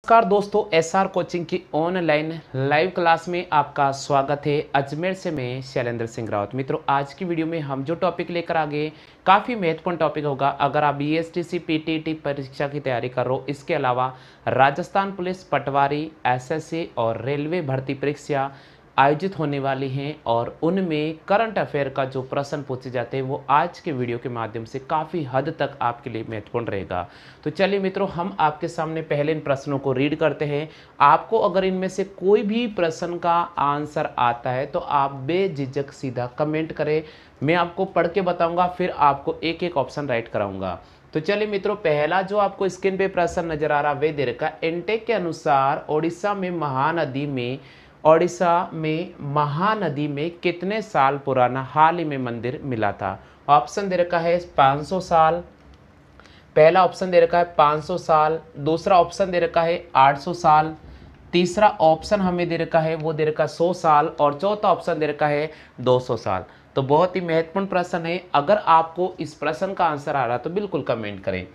नमस्कार दोस्तों, SR coaching की ऑनलाइन लाइव क्लास में आपका स्वागत है। अजमेर से मैं शैलेंद्र सिंह रावत। मित्रों, आज की वीडियो में हम जो टॉपिक लेकर आ गए काफ़ी महत्वपूर्ण टॉपिक होगा। अगर आप बीएसटीसी पीटीटी परीक्षा की तैयारी कर रहे हो, इसके अलावा राजस्थान पुलिस, पटवारी, एसएससी और रेलवे भर्ती परीक्षा आयोजित होने वाली हैं और उनमें करंट अफेयर का जो प्रश्न पूछे जाते हैं वो आज के वीडियो के माध्यम से काफ़ी हद तक आपके लिए महत्वपूर्ण रहेगा। तो चलिए मित्रों, हम आपके सामने पहले इन प्रश्नों को रीड करते हैं। आपको अगर इनमें से कोई भी प्रश्न का आंसर आता है तो आप बेझिझक सीधा कमेंट करें, मैं आपको पढ़ के बताऊंगा, फिर आपको एक एक ऑप्शन राइट कराऊंगा। तो चलिए मित्रों, पहला जो आपको स्क्रीन पे प्रश्न नजर आ रहा है वे दे रखा है। एनटेक के अनुसार ओडिशा में महानदी में कितने साल पुराना हाल ही में मंदिर मिला था? ऑप्शन दे रखा है 500 साल, पहला ऑप्शन दे रखा है 500 साल, दूसरा ऑप्शन दे रखा है 800 साल, तीसरा ऑप्शन हमें दे रखा है वो दे रखा है 100 साल और चौथा ऑप्शन दे रखा है 200 साल। तो बहुत ही महत्वपूर्ण प्रश्न है। अगर आपको इस प्रश्न का आंसर आ रहा है तो बिल्कुल कमेंट करें।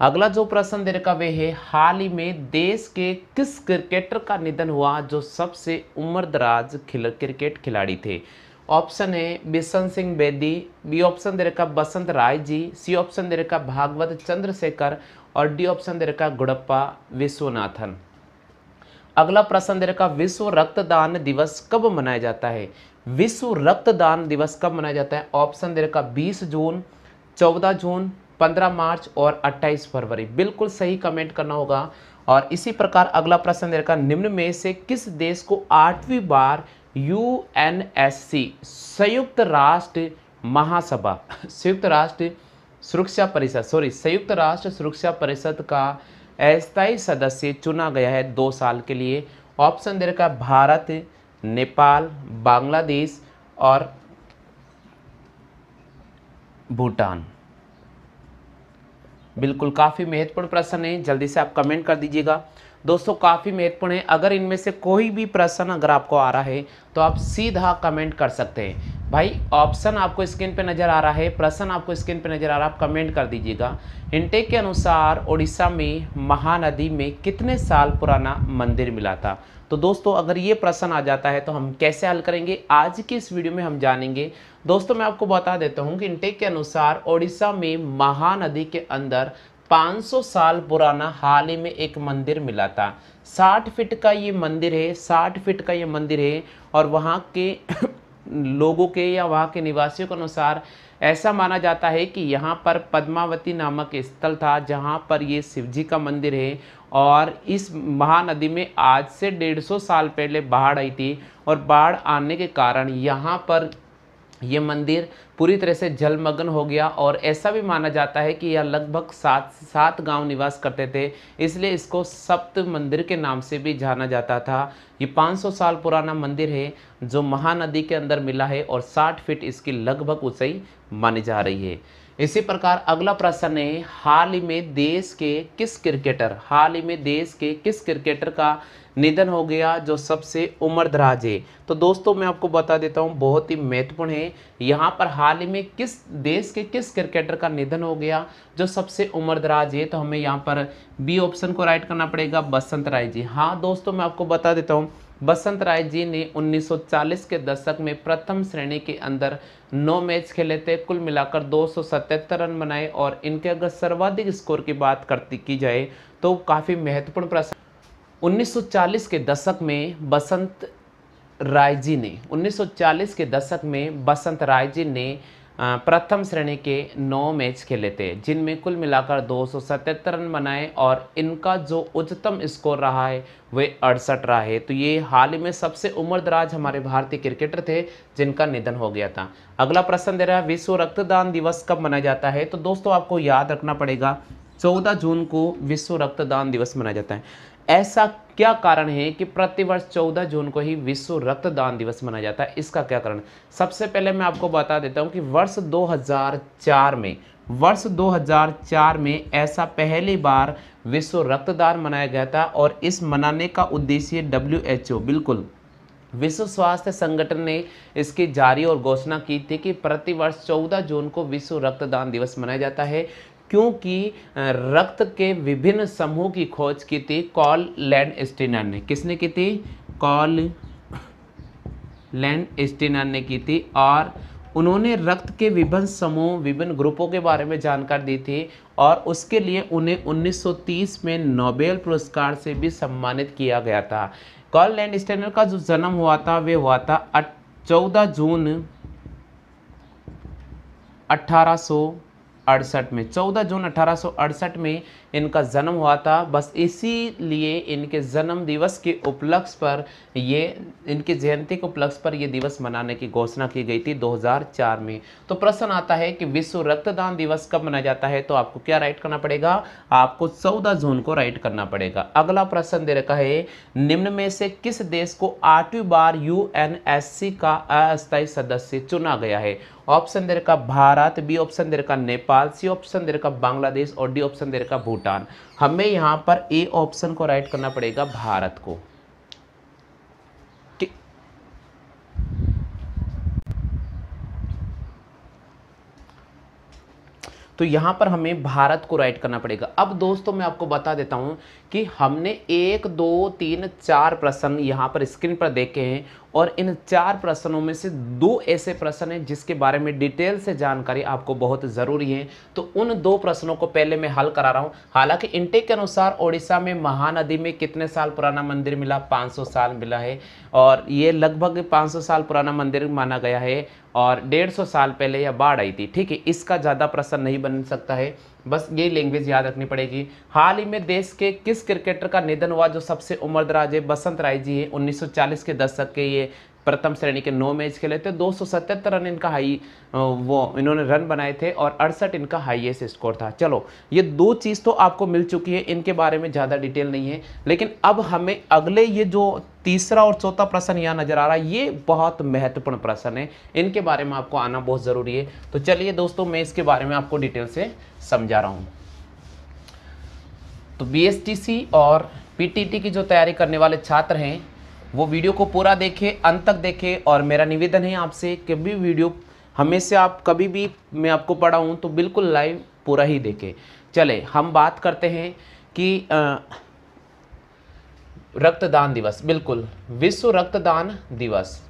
अगला जो प्रश्न दे रखा वे है, हाल ही में देश के किस क्रिकेटर का निधन हुआ जो सबसे उम्रदराज क्रिकेट खिलाड़ी थे? ऑप्शन है बिशन सिंह बेदी, बी ऑप्शन दे रखा बसंत राय जी, सी ऑप्शन दे रखा भागवत चंद्रशेखर और डी ऑप्शन दे रखा गुड़प्पा विश्वनाथन। अगला प्रश्न दे रखा, विश्व रक्तदान दिवस कब मनाया जाता है? विश्व रक्तदान दिवस कब मनाया जाता है? ऑप्शन दे रखा 20 जून, 14 जून, 15 मार्च और 28 फरवरी। बिल्कुल सही कमेंट करना होगा। और इसी प्रकार अगला प्रश्न दे रखा, निम्न में से किस देश को 8वीं बार यूएनएससी संयुक्त राष्ट्र महासभा संयुक्त राष्ट्र सुरक्षा परिषद का अस्थायी सदस्य चुना गया है 2 साल के लिए? ऑप्शन दे रखा भारत, नेपाल, बांग्लादेश और भूटान। बिल्कुल काफ़ी महत्वपूर्ण प्रश्न है, जल्दी से आप कमेंट कर दीजिएगा। दोस्तों काफ़ी महत्वपूर्ण है। अगर इनमें से कोई भी प्रश्न अगर आपको आ रहा है तो आप सीधा कमेंट कर सकते हैं। भाई ऑप्शन आपको स्क्रीन पे नज़र आ रहा है, प्रश्न आपको स्क्रीन पे नज़र आ रहा है, आप कमेंट कर दीजिएगा। इनटेक के अनुसार ओडिशा में महानदी में कितने साल पुराना मंदिर मिला था? तो दोस्तों अगर ये प्रश्न आ जाता है तो हम कैसे हल करेंगे, आज की इस वीडियो में हम जानेंगे। दोस्तों मैं आपको बता देता हूँ कि इनटेक के अनुसार ओडिशा में महानदी के अंदर 500 साल पुराना हाल ही में एक मंदिर मिला था। 60 फीट का ये मंदिर है, 60 फीट का ये मंदिर है और वहाँ के लोगों के या वहाँ के निवासियों के अनुसार ऐसा माना जाता है कि यहाँ पर पद्मावती नामक स्थल था जहाँ पर ये शिवजी का मंदिर है। और इस महानदी में आज से 150 साल पहले बाढ़ आई थी और बाढ़ आने के कारण यहाँ पर ये मंदिर पूरी तरह से जलमग्न हो गया। और ऐसा भी माना जाता है कि यह लगभग 7 गांव निवास करते थे, इसलिए इसको सप्त मंदिर के नाम से भी जाना जाता था। ये 500 साल पुराना मंदिर है जो महानदी के अंदर मिला है और 60 फीट इसकी लगभग ऊंचाई मानी जा रही है। इसी प्रकार अगला प्रश्न है, हाल ही में देश के किस क्रिकेटर का निधन हो गया जो सबसे उम्रदराज है? तो दोस्तों मैं आपको बता देता हूं, बहुत ही महत्वपूर्ण है। यहाँ पर हाल ही में किस देश के किस क्रिकेटर का निधन हो गया जो सबसे उम्रदराज है? तो हमें यहाँ पर बी ऑप्शन को राइट करना पड़ेगा, बसंत राय जी। हाँ दोस्तों मैं आपको बता देता हूँ, बसंत राय जी ने 1940 के दशक में प्रथम श्रेणी के अंदर 9 मैच खेले थे, कुल मिलाकर 277 रन बनाए। और इनके अगर सर्वाधिक स्कोर की बात की जाए तो काफ़ी महत्वपूर्ण प्रश्न। 1940 के दशक में बसंत राय जी ने प्रथम श्रेणी के 9 मैच खेले थे जिनमें कुल मिलाकर 277 रन बनाए और इनका जो उच्चतम स्कोर रहा है वह 68 रहा है। तो ये हाल ही में सबसे उम्रदराज हमारे भारतीय क्रिकेटर थे जिनका निधन हो गया था। अगला प्रश्न दे रहा है, विश्व रक्तदान दिवस कब मनाया जाता है? तो दोस्तों आपको याद रखना पड़ेगा 14 जून को विश्व रक्तदान दिवस मनाया जाता है। ऐसा क्या कारण है कि प्रतिवर्ष 14 जून को ही विश्व रक्तदान दिवस मनाया जाता है? इसका क्या कारण? सबसे पहले मैं आपको बता देता हूं कि वर्ष 2004 में ऐसा पहली बार विश्व रक्तदान मनाया गया था और इस मनाने का उद्देश्य WHO बिल्कुल विश्व स्वास्थ्य संगठन ने इसकी जारी और घोषणा की थी कि प्रतिवर्ष 14 जून को विश्व रक्तदान दिवस मनाया जाता है। क्योंकि रक्त के विभिन्न समूह की खोज की थी कार्ल लैंडस्टीनर ने। किसने की थी? कार्ल लैंडस्टीनर ने की थी, और उन्होंने रक्त के विभिन्न समूह, विभिन्न ग्रुपों के बारे में जानकारी दी थी, और उसके लिए उन्हें 1930 में नोबेल पुरस्कार से भी सम्मानित किया गया था। कार्ल लैंडस्टीनर का जो जन्म हुआ था वे हुआ था 14 जून 1868 में। 14 जून 1868 में इनका जन्म हुआ था। बस इसीलिए इनके जन्म दिवस के उपलक्ष्य पर इनकी जयंती के उपलक्ष्य पर ये दिवस मनाने की घोषणा की गई थी 2004 में। तो प्रश्न आता है कि विश्व रक्तदान दिवस कब मनाया जाता है? तो आपको क्या राइट करना पड़ेगा? आपको 14 जून को राइट करना पड़ेगा। अगला प्रश्न दे रखा है, निम्न में से किस देश को 8वीं बार यूएनएससी का अस्थायी सदस्य चुना गया है? ऑप्शन दे रखा भारत, बी ऑप्शन दे रखा नेपाल, सी ऑप्शन दे रखा बांग्लादेश, और डी ऑप्शन दे रखा भूटान। हमें यहां पर ए ऑप्शन को राइट करना पड़ेगा, भारत को। तो यहां पर हमें भारत को राइट करना पड़ेगा। अब दोस्तों मैं आपको बता देता हूं कि हमने 1, 2, 3, 4 प्रश्न यहां पर स्क्रीन पर देखे हैं, और इन 4 प्रश्नों में से 2 ऐसे प्रश्न हैं जिसके बारे में डिटेल से जानकारी आपको बहुत ज़रूरी है। तो उन 2 प्रश्नों को पहले मैं हल करा रहा हूं। हालांकि इंटेक के अनुसार ओडिशा में महानदी में कितने साल पुराना मंदिर मिला? 500 साल मिला है, और ये लगभग 500 साल पुराना मंदिर माना गया है, और 150 साल पहले यह बाढ़ आई थी। ठीक है, इसका ज़्यादा प्रश्न नहीं बन सकता है, बस ये लैंग्वेज याद रखनी पड़ेगी। हाल ही में देश के किस क्रिकेटर का निधन हुआ जो सबसे उम्रदराज है? बसंत राय जी है। 1940 के दशक के ये प्रथम श्रेणी के 9 मैच खेले थे, 277 रन इनका इन्होंने रन बनाए थे, और 68 इनका हाईएस्ट स्कोर था। चलो, ये 2 चीज़ तो आपको मिल चुकी है, इनके बारे में ज़्यादा डिटेल नहीं है। लेकिन अब हमें अगले ये जो तीसरा और चौथा प्रश्न यहाँ नजर आ रहा है, ये बहुत महत्वपूर्ण प्रश्न है, इनके बारे में आपको आना बहुत ज़रूरी है। तो चलिए दोस्तों, मैं इसके बारे में आपको डिटेल से समझा रहा हूँ। तो बीएसटीसी और पीटीटी की जो तैयारी करने वाले छात्र हैं वो वीडियो को पूरा देखें, अंत तक देखें, और मेरा निवेदन है आपसे कि भी वीडियो हमेशा आप कभी भी मैं आपको पढ़ाऊँ तो बिल्कुल लाइव पूरा ही देखें। चले हम बात करते हैं कि रक्तदान दिवस, बिल्कुल विश्व रक्तदान दिवस।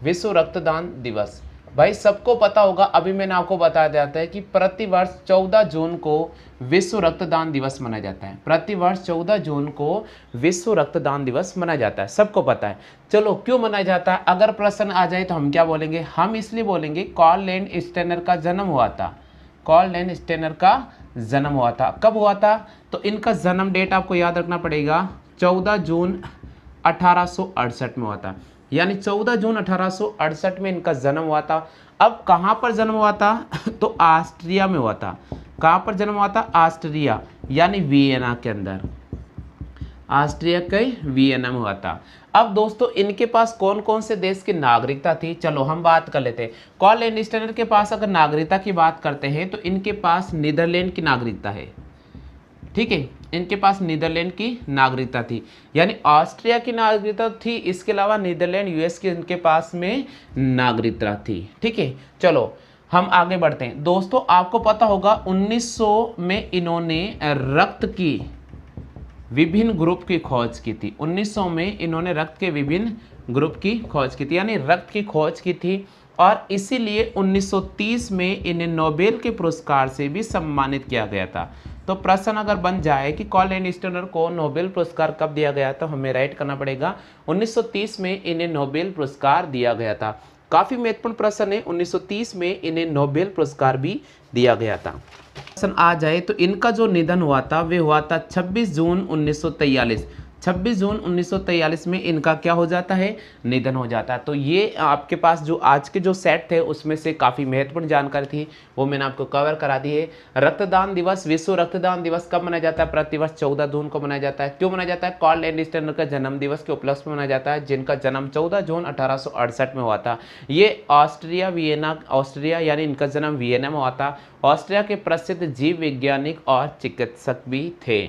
विश्व रक्तदान दिवस भाई सबको पता होगा, अभी मैंने आपको बता दिया था कि प्रतिवर्ष 14 जून को विश्व रक्तदान दिवस मनाया जाता है। प्रतिवर्ष 14 जून को विश्व रक्तदान दिवस मनाया जाता है, सबको पता है। चलो क्यों मनाया जाता है, अगर प्रश्न आ जाए तो हम क्या बोलेंगे? हम इसलिए बोलेंगे कार्ल लैंडस्टीनर का जन्म हुआ था। कार्ल लैंडस्टीनर का जन्म हुआ था। कब हुआ था? तो इनका जन्म डेट आपको याद रखना पड़ेगा, 14 जून 1868 में हुआ था। यानी 14 जून 1868 में इनका जन्म हुआ था। अब कहाँ पर जन्म हुआ था? तो ऑस्ट्रिया में हुआ था। कहाँ पर जन्म हुआ था? ऑस्ट्रिया, यानी वियना के अंदर। ऑस्ट्रिया के वियना में हुआ था। अब दोस्तों इनके पास कौन कौन से देश की नागरिकता थी, चलो हम बात कर लेते हैं। कार्ल लैंडस्टीनर के पास अगर नागरिकता की बात करते हैं तो इनके पास नीदरलैंड की नागरिकता है। ठीक है, इनके पास नीदरलैंड की नागरिकता थी, यानी ऑस्ट्रिया की नागरिकता थी, इसके अलावा नीदरलैंड यूएस की इनके पास में नागरिकता थी। ठीक है, चलो हम आगे बढ़ते हैं। दोस्तों आपको पता होगा 1900 में इन्होंने रक्त की विभिन्न ग्रुप की खोज की थी। 1900 में इन्होंने रक्त के विभिन्न ग्रुप की खोज की थी, यानी रक्त की खोज की थी, और इसीलिए 1930 में इन्हें नोबेल के पुरस्कार से भी सम्मानित किया गया था। तो प्रश्न अगर बन जाए कि कार्ल लैंडस्टीनर को नोबेल पुरस्कार कब दिया गया, तो हमें राइट करना पड़ेगा 1930 में इन्हें नोबेल पुरस्कार दिया गया था। काफी महत्वपूर्ण प्रश्न है, 1930 में इन्हें नोबेल पुरस्कार भी दिया गया था। प्रश्न आ जाए तो इनका जो निधन हुआ था वे हुआ था 26 जून 1943। 26 जून 1943 में इनका क्या हो जाता है? निधन हो जाता है। तो ये आपके पास जो आज के जो सेट थे उसमें से काफ़ी महत्वपूर्ण जानकारी थी, वो मैंने आपको कवर करा दी है। रक्तदान दिवस, विश्व रक्तदान दिवस कब मनाया जाता है? प्रतिवर्ष 14 जून को मनाया जाता है। क्यों मनाया जाता है? कार्ल लैंडस्टीनर का जन्म दिवस के उपलक्ष्य में मनाया जाता है, जिनका जन्म 14 जून 1868 में हुआ था। ये ऑस्ट्रिया यानी इनका जन्म वियना में हुआ था। ऑस्ट्रिया के प्रसिद्ध जीव वैज्ञानिक और चिकित्सक भी थे।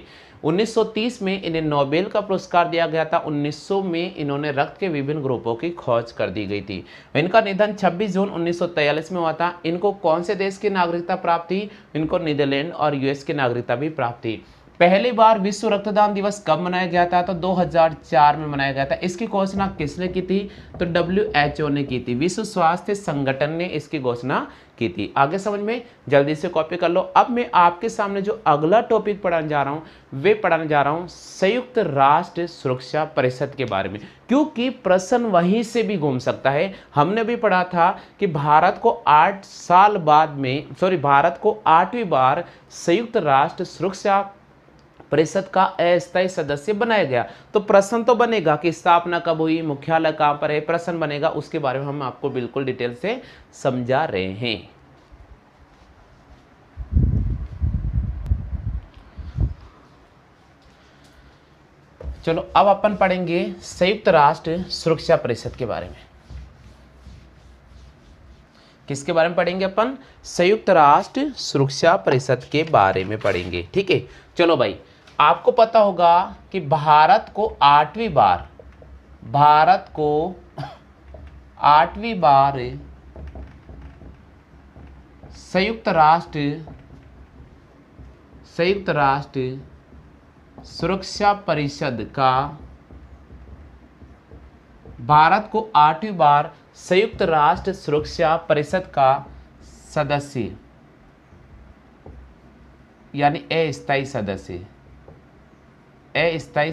1930 में इन्हें नोबेल का पुरस्कार दिया गया था। 1900 में इन्होंने रक्त के विभिन्न ग्रुपों की खोज कर दी गई थी। इनका निधन 26 जून 1943 में हुआ था। इनको कौन से देश की नागरिकता प्राप्त थी? इनको नीदरलैंड और यूएस की नागरिकता भी प्राप्त थी। पहली बार विश्व रक्तदान दिवस कब मनाया गया था? तो 2004 में मनाया गया था। इसकी घोषणा किसने की थी? तो WHO ने की थी। विश्व स्वास्थ्य संगठन ने इसकी घोषणा की थी। आगे समझ में? जल्दी से कॉपी कर लो। अब मैं आपके सामने जो अगला टॉपिक पढ़ाने जा रहा हूं वे पढ़ाने जा रहा हूं संयुक्त राष्ट्र सुरक्षा परिषद के बारे में, क्योंकि प्रश्न वहीं से भी घूम सकता है। हमने भी पढ़ा था कि भारत को 8 साल बाद में भारत को 8वीं बार संयुक्त राष्ट्र सुरक्षा परिषद का अस्थायी सदस्य बनाया गया। तो प्रश्न तो बनेगा कि स्थापना कब हुई, मुख्यालय कहां पर है, प्रश्न बनेगा। उसके बारे में हम आपको बिल्कुल डिटेल से समझा रहे हैं। चलो अब अपन पढ़ेंगे संयुक्त राष्ट्र सुरक्षा परिषद के बारे में। किसके बारे में पढ़ेंगे अपन? संयुक्त राष्ट्र सुरक्षा परिषद के बारे में पढ़ेंगे। ठीक है, चलो भाई, आपको पता होगा कि भारत को 8वीं बार संयुक्त राष्ट्र सुरक्षा परिषद का, भारत को 8वीं बार संयुक्त राष्ट्र सुरक्षा परिषद का सदस्य यानी अस्थायी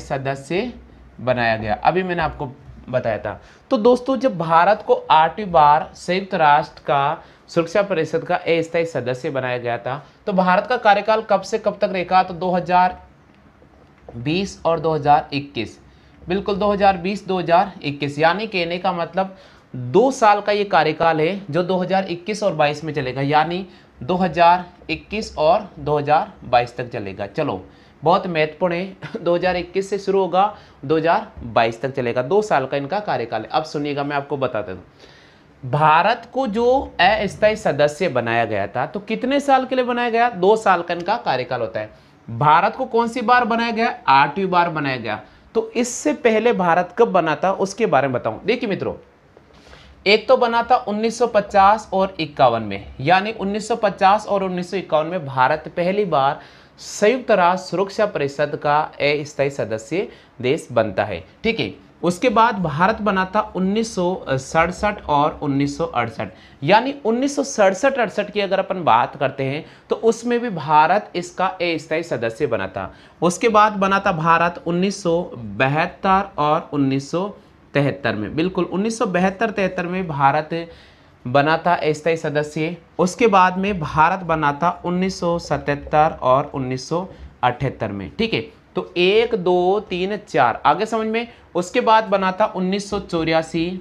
सदस्य बनाया गया। अभी मैंने आपको बताया था। तो दोस्तों, जब भारत को 8वीं बार संयुक्त राष्ट्र का सुरक्षा परिषद का अस्थायी सदस्य बनाया गया था, तो भारत का कार्यकाल कब से कब तक रहेगा? तो 2020 और 2021, बिल्कुल 2020-2021, यानी कहने का मतलब 2 साल का ये कार्यकाल है जो 2021 और 22 में चलेगा, यानी 2021 और 2022 तक चलेगा। चलो, बहुत महत्वपूर्ण है। 2021 से शुरू होगा, 2022 तक चलेगा। 2 साल का इनका कार्यकाल है। अब सुनिएगा, मैं आपको बताता हूँ। भारत को जो अस्थायी सदस्य बनाया गया था, तो कितने साल के लिए बनाया गया? 2 साल का इनका कार्यकाल होता है। भारत को कौन सी बार बनाया गया? 8वीं बार बनाया गया। तो इससे पहले भारत कब बना था उसके बारे में बताऊं। देखिए मित्रों, एक तो बना था 1950 और 51 में, यानी 1950 और 1951 में भारत पहली बार संयुक्त राष्ट्र सुरक्षा परिषद का अस्थायी सदस्य देश बनता है। ठीक है, उसके बाद भारत बना था 1967 और 1968, यानी 1967-68 की अगर अपन बात करते हैं तो उसमें भी भारत इसका अस्थायी सदस्य बना था। उसके बाद बना था भारत 1972 और 1973 में, बिल्कुल 1972-73 में भारत बना था अस्थायी सदस्य। उसके बाद में भारत बना था 1977 और 1978 में। ठीक है, तो 1 2 3 4 आगे समझ में। उसके बाद बना था 1984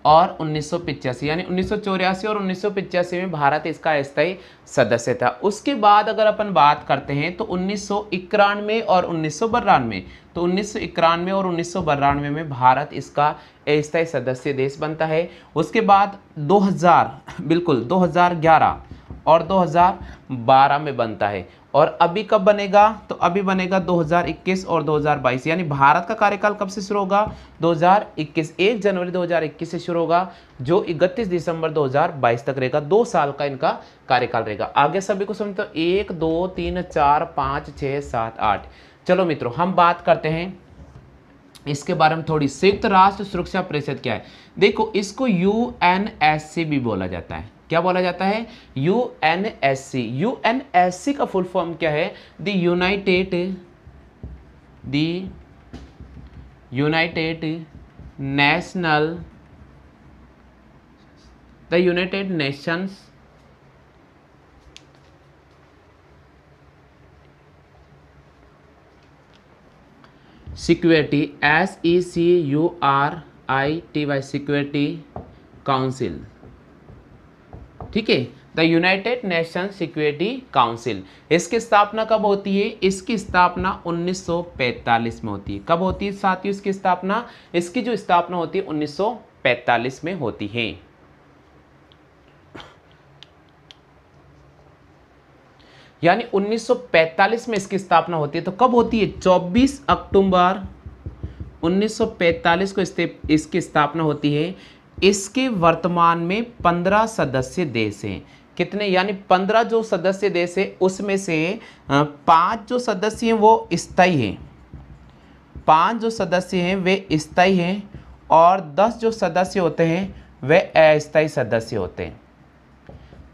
और 1985, यानी 1984 और 1985 में भारत इसका अस्थायी सदस्य था। उसके बाद अगर अपन बात करते हैं तो 1991 और 1992, तो 1991 और 1992 में भारत इसका अस्थायी सदस्य देश बनता है। उसके बाद 2000, बिल्कुल 2011 और 2012 में बनता है। और अभी कब बनेगा? तो अभी बनेगा 2021 और 2022, यानी भारत का कार्यकाल कब से शुरू होगा? 2021, 1 जनवरी 2021 से शुरू होगा, जो 31 दिसंबर 2022 तक रहेगा। 2 साल का इनका कार्यकाल रहेगा। आगे सभी को समझते हो? 1 2 3 4 5 6 7 8। चलो मित्रों, हम बात करते हैं इसके बारे में थोड़ी। संयुक्त राष्ट्र सुरक्षा परिषद क्या है? देखो, इसको UNSC भी बोला जाता है। क्या बोला जाता है? UNSC। UNSC का फुल फॉर्म क्या है? The United Nations security, SECURITY, security council. ठीक है, the United nation security council. इसकी स्थापना कब होती है? इसकी स्थापना 1945 में होती है। कब होती है साथियों इसकी स्थापना? इसकी जो स्थापना होती है 1945 में होती है। यानी 1945 में इसकी स्थापना होती है। तो कब होती है? 24 अक्टूबर 1945 को इसकी स्थापना होती है। इसके वर्तमान में 15 सदस्य देश हैं। कितने? यानी 15 जो सदस्य देश है उसमें से 5 जो सदस्य हैं वो स्थायी हैं, 5 जो सदस्य हैं वे स्थायी हैं, और 10 जो सदस्य होते हैं वे अस्थायी सदस्य होते हैं,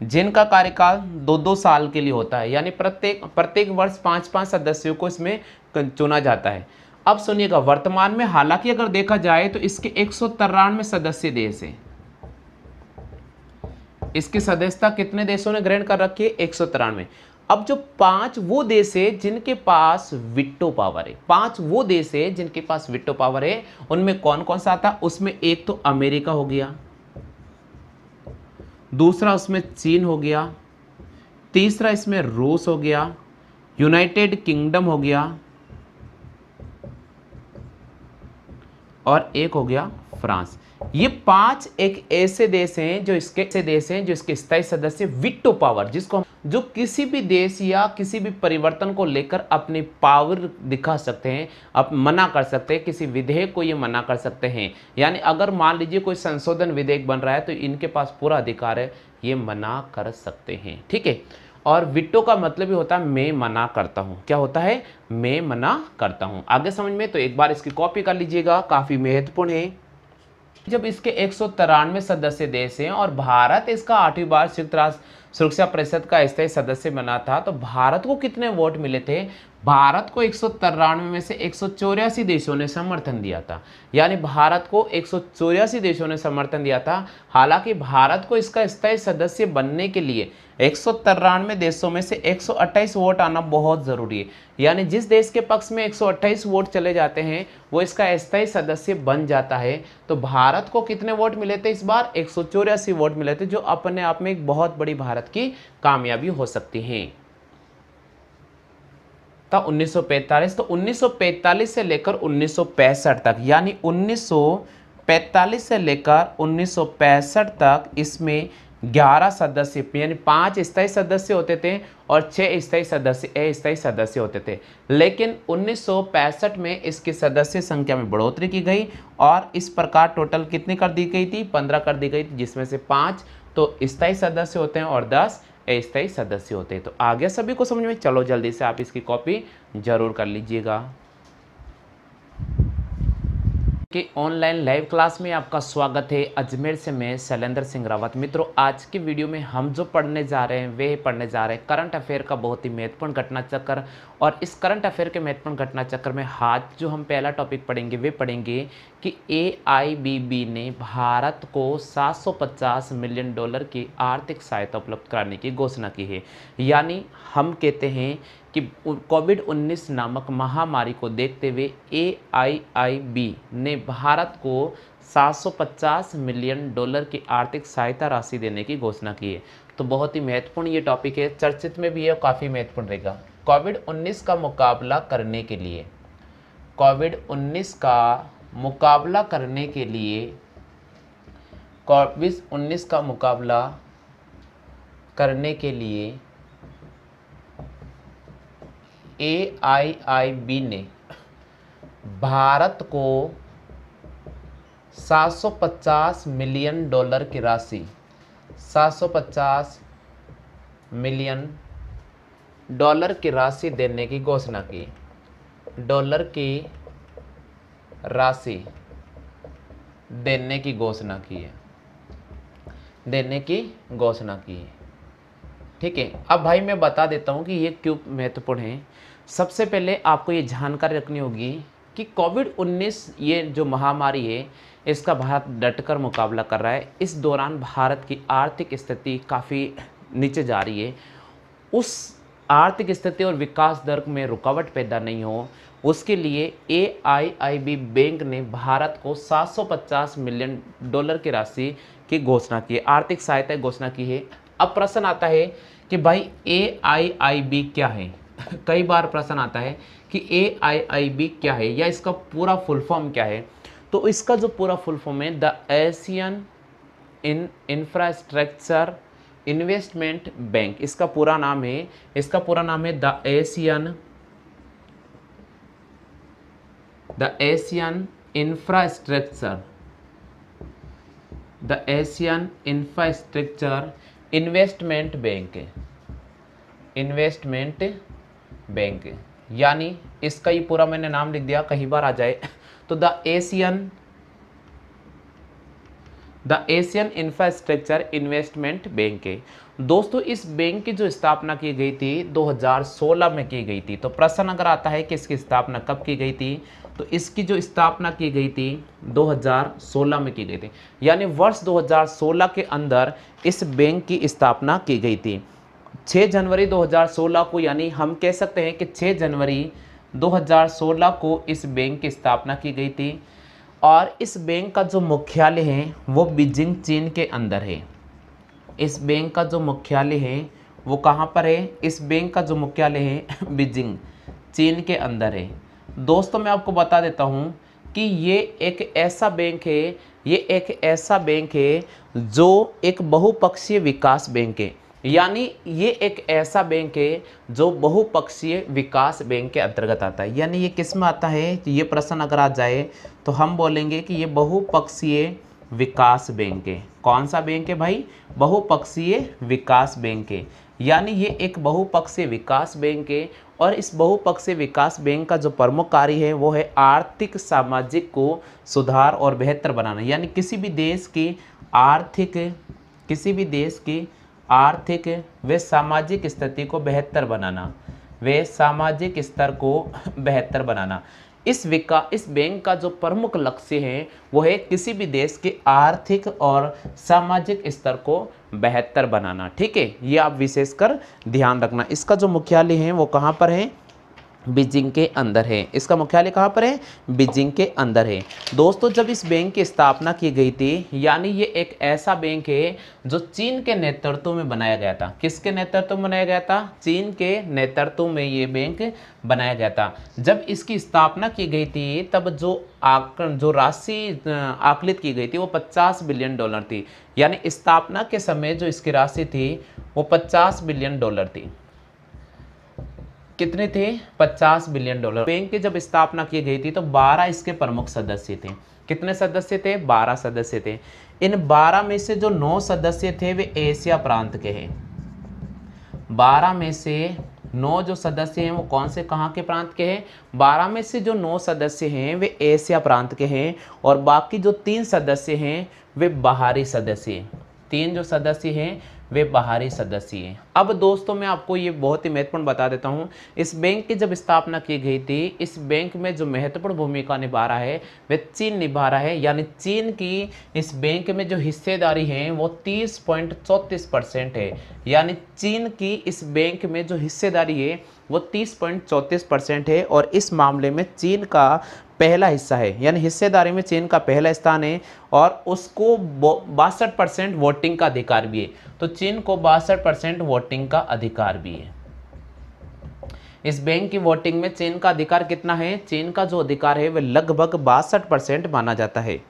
जिनका कार्यकाल 2-2 साल के लिए होता है। यानी प्रत्येक वर्ष 5-5 सदस्यों को इसमें चुना जाता है। अब सुनिएगा, वर्तमान में हालांकि अगर देखा जाए तो इसके 193 सदस्य देश हैं। इसकी सदस्यता कितने देशों ने ग्रहण कर रखी है? 193। अब जो 5 वो देश है जिनके पास वीटो पावर है, 5 वो देश है जिनके पास वीटो पावर है, उनमें कौन कौन सा आता? उसमें एक तो अमेरिका हो गया, दूसरा उसमें चीन हो गया, तीसरा इसमें रूस हो गया, यूनाइटेड किंगडम हो गया, और एक हो गया फ्रांस। ये 5 एक ऐसे देश हैं जो इसके स्थायी सदस्य वीटो पावर, जो किसी भी देश या किसी भी परिवर्तन को लेकर अपनी पावर दिखा सकते हैं, अब मना कर सकते हैं, किसी विधेयक को ये मना कर सकते हैं। यानी अगर मान लीजिए कोई संशोधन विधेयक बन रहा है तो इनके पास पूरा अधिकार है, ये मना कर सकते हैं। ठीक है। और वीटो का मतलब ही होता है मैं मना करता हूं। क्या होता है? मैं मना करता हूं। आगे समझ में? तो एक बार इसकी कॉपी कर लीजिएगा, काफी महत्वपूर्ण है। जब इसके 193 सदस्य देश हैं और भारत इसका 8वीं बार संयुक्त राष्ट्र सुरक्षा परिषद का स्थायी सदस्य बना था, तो भारत को कितने वोट मिले थे? भारत को 193 में से 184 देशों ने समर्थन दिया था। यानी भारत को 184 देशों ने समर्थन दिया था। हालांकि भारत को इसका स्थायी सदस्य बनने के लिए 193 देशों में से 128 वोट आना बहुत ज़रूरी है। यानी जिस देश के पक्ष में 128 वोट चले जाते हैं वो इसका स्थायी सदस्य बन जाता है। तो भारत को कितने वोट मिले थे इस बार? 184 वोट मिले थे, जो अपने आप में एक बहुत बड़ी भारत की कामयाबी हो सकती है। तो 1945 से लेकर 1965 तक, यानी 1945 से लेकर 1965 तक इसमें 11 सदस्य, यानी 5 स्थायी सदस्य होते थे और 6 अस्थायी सदस्य होते थे। लेकिन 1965 में इसकी सदस्य संख्या में बढ़ोतरी की गई और इस प्रकार टोटल कितनी कर दी गई थी? 15 कर दी गई थी, जिसमें से 5 तो स्थायी सदस्य होते हैं और 10 अस्थायी सदस्य होते हैं। तो आ गया सभी को समझ में? चलो जल्दी से आप इसकी कॉपी जरूर कर लीजिएगा। कि ऑनलाइन लाइव क्लास में आपका स्वागत है। अजमेर से मैं शैलेंद्र सिंह रावत। मित्रों, आज की वीडियो में हम जो पढ़ने जा रहे हैं वे पढ़ने जा रहे हैं करंट अफेयर का बहुत ही महत्वपूर्ण घटना चक्र। और इस करंट अफेयर के महत्वपूर्ण घटना चक्र में आज जो हम पहला टॉपिक पढ़ेंगे वे पढ़ेंगे कि AIBB ने भारत को $750 मिलियन की आर्थिक सहायता उपलब्ध कराने की घोषणा की है। यानी हम कहते हैं कि कोविड-19 नामक महामारी को देखते हुए AIIB ने भारत को $750 मिलियन की आर्थिक सहायता राशि देने की घोषणा की है। तो बहुत ही महत्वपूर्ण ये टॉपिक है, चर्चित में भी है और काफ़ी महत्वपूर्ण रहेगा। कोविड-19 का मुकाबला करने के लिए कोविड-19 का मुकाबला करने के लिए कोविड-19 का मुकाबला करने के लिए AIIB ने भारत को $750 मिलियन की राशि, $750 मिलियन की राशि देने की घोषणा की। डॉलर की राशि देने की घोषणा की है, देने की घोषणा की है। ठीक है। अब भाई मैं बता देता हूँ कि ये क्यों महत्वपूर्ण है। सबसे पहले आपको ये जानकारी रखनी होगी कि कोविड-19 ये जो महामारी है इसका भारत डटकर मुकाबला कर रहा है। इस दौरान भारत की आर्थिक स्थिति काफ़ी नीचे जा रही है। उस आर्थिक स्थिति और विकास दर में रुकावट पैदा नहीं हो, उसके लिए AIIB बैंक ने भारत को $750 मिलियन की राशि की घोषणा की है, आर्थिक सहायता की घोषणा की है। अब प्रश्न आता है कि भाई AIIB क्या है? कई बार प्रश्न आता है कि AIIB क्या है या इसका पूरा फुल फॉर्म क्या है। तो इसका जो पूरा फुल फॉर्म है the Asian infrastructure investment bank, इसका पूरा नाम है, the Asian infrastructure investment bank, यानी इसका ही पूरा मैंने नाम लिख दिया, कहीं बार आ जाए तो the Asian infrastructure investment bank है। दोस्तों इस बैंक की जो स्थापना की गई थी 2016 में की गई थी। तो प्रश्न अगर आता है कि इसकी स्थापना कब की गई थी, तो इसकी जो स्थापना की गई थी 2016 में की गई थी, यानी वर्ष 2016 के अंदर इस बैंक की स्थापना की गई थी 6 जनवरी 2016 को, यानी हम कह सकते हैं कि 6 जनवरी 2016 को इस बैंक की स्थापना की गई थी। और इस बैंक का जो मुख्यालय है वो बीजिंग चीन के अंदर है। इस बैंक का जो मुख्यालय है वो कहाँ पर है, इस बैंक का जो मुख्यालय है बीजिंग चीन के अंदर है। दोस्तों मैं आपको बता देता हूँ कि ये एक ऐसा बैंक है जो एक बहुपक्षीय विकास बैंक है, यानी ये एक ऐसा बैंक है जो बहुपक्षीय विकास बैंक के अंतर्गत आता है। यानी ये किस में आता है, ये प्रश्न अगर आ जाए तो हम बोलेंगे कि ये बहुपक्षीय विकास बैंक है। कौन सा बैंक है भाई, बहुपक्षीय विकास बैंक है, यानी ये एक बहुपक्षीय विकास बैंक है। और इस बहुपक्षीय विकास बैंक का जो प्रमुख कार्य है वो है आर्थिक सामाजिक को सुधार और बेहतर बनाना, यानी किसी भी देश की आर्थिक व सामाजिक स्थिति को बेहतर बनाना, इस बैंक का जो प्रमुख लक्ष्य है वो है किसी भी देश के आर्थिक और सामाजिक स्तर को बेहतर बनाना। ठीक है, ये आप विशेषकर ध्यान रखना। इसका जो मुख्यालय है वो कहाँ पर है, बीजिंग के अंदर है। इसका मुख्यालय कहाँ पर है, बीजिंग के अंदर है। दोस्तों जब इस बैंक की स्थापना की गई थी, यानी ये एक ऐसा बैंक है जो चीन के नेतृत्व में बनाया गया था। किसके नेतृत्व में बनाया गया था, चीन के नेतृत्व में ये बैंक बनाया गया था। जब इसकी स्थापना की गई थी तब जो राशि आकलित की गई थी वो 50 बिलियन डॉलर थी, यानी स्थापना के समय जो इसकी राशि थी वो 50 बिलियन डॉलर थी। कितने थे, 50 बिलियन डॉलर। बैंक की जब स्थापना की गई थी तो 12 इसके प्रमुख सदस्य थे। कितने सदस्य थे, 12 सदस्य थे। इन 12 में से जो 9 सदस्य थे वे एशिया प्रांत के हैं। 12 में से 9 जो सदस्य हैं वो कौन से, कहाँ के प्रांत के हैं, 12 में से जो 9 सदस्य हैं वे एशिया प्रांत के हैं, और बाकी जो 3 सदस्य हैं वे बाहरी सदस्य हैं। 3 जो सदस्य हैं वे बाहरी सदस्य हैं। अब दोस्तों मैं आपको ये बहुत ही महत्वपूर्ण बता देता हूँ, इस बैंक की जब स्थापना की गई थी, इस बैंक में जो महत्वपूर्ण भूमिका निभा रहा है वह चीन निभा रहा है, यानी चीन की इस बैंक में जो हिस्सेदारी है वो 30.34% है। यानी चीन की इस बैंक में जो हिस्सेदारी है वो 30.34% है, और इस मामले में चीन का पहला हिस्सा है, यानी हिस्सेदारी में चीन का पहला स्थान है, और उसको 62% वोटिंग का अधिकार भी है। तो चीन को 62% वोटिंग का अधिकार भी है। इस बैंक की वोटिंग में चीन का अधिकार कितना है, चीन का जो अधिकार है वह लगभग 62% माना जाता है।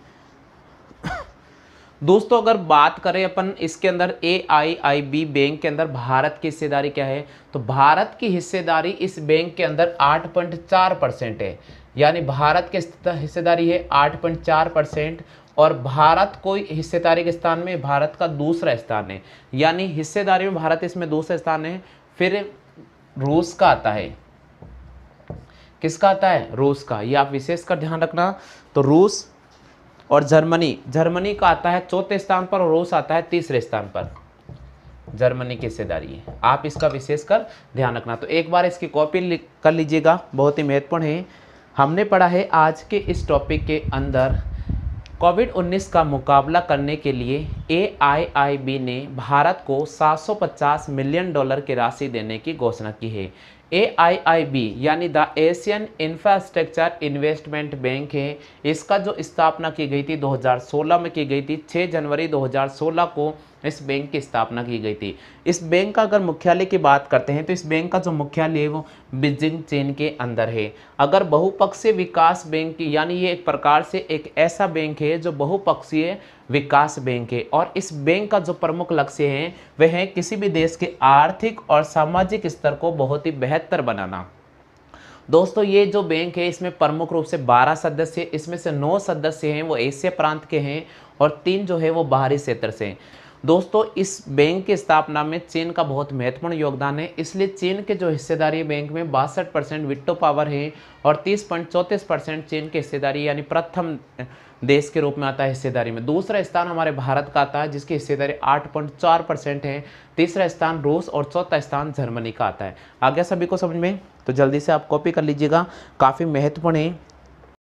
दोस्तों अगर बात करें अपन इसके अंदर AIIB बैंक के अंदर भारत की हिस्सेदारी क्या है, तो भारत की हिस्सेदारी इस बैंक के अंदर 8.4% है, यानी भारत की हिस्सेदारी है 8.4%, और भारत को हिस्सेदारी के स्थान में भारत का दूसरा स्थान है, यानी हिस्सेदारी में भारत इसमें दूसरा स्थान है। फिर रूस का आता है, किसका आता है, रूस का, ये आप विशेषकर ध्यान रखना। तो रूस और जर्मनी का आता है चौथे स्थान पर, और रूस आता है तीसरे स्थान पर। जर्मनी की हिस्सेदारी है, आप इसका विशेषकर ध्यान रखना। तो एक बार इसकी कॉपी कर लीजिएगा, बहुत ही महत्वपूर्ण है। हमने पढ़ा है आज के इस टॉपिक के अंदर कोविड-19 का मुकाबला करने के लिए AIIB ने भारत को 750 मिलियन डॉलर की राशि देने की घोषणा की है। AIIB यानी the Asian infrastructure investment bank है। इसका जो स्थापना की गई थी 2016 में की गई थी, 6 जनवरी 2016 को इस बैंक की स्थापना की गई थी। इस बैंक का अगर मुख्यालय की बात करते हैं तो इस बैंक का जो मुख्यालय है वो बीजिंग चीन के अंदर है। अगर बहुपक्षीय विकास बैंक की, यानी ये एक प्रकार से एक ऐसा बैंक है जो बहुपक्षीय विकास बैंक है, और इस बैंक का जो प्रमुख लक्ष्य है वह है किसी भी देश के आर्थिक और सामाजिक स्तर को बहुत ही बेहतर बनाना। दोस्तों ये जो बैंक है इसमें प्रमुख रूप से 12 सदस्य, इसमें से 9 सदस्य हैं वो एशिया प्रांत के हैं और 3 जो है वो बाहरी क्षेत्र से हैं। दोस्तों इस बैंक की स्थापना में चीन का बहुत महत्वपूर्ण योगदान है, इसलिए चीन के जो हिस्सेदारी बैंक में 62% विटो पावर है और 30.34% चीन की हिस्सेदारी, यानी प्रथम देश के रूप में आता है हिस्सेदारी में। दूसरा स्थान हमारे भारत का आता है जिसकी हिस्सेदारी 8.4% है। तीसरा स्थान रूस और चौथा स्थान जर्मनी का आता है। आगे सभी को समझ में, तो जल्दी से आप कॉपी कर लीजिएगा, काफ़ी महत्वपूर्ण है।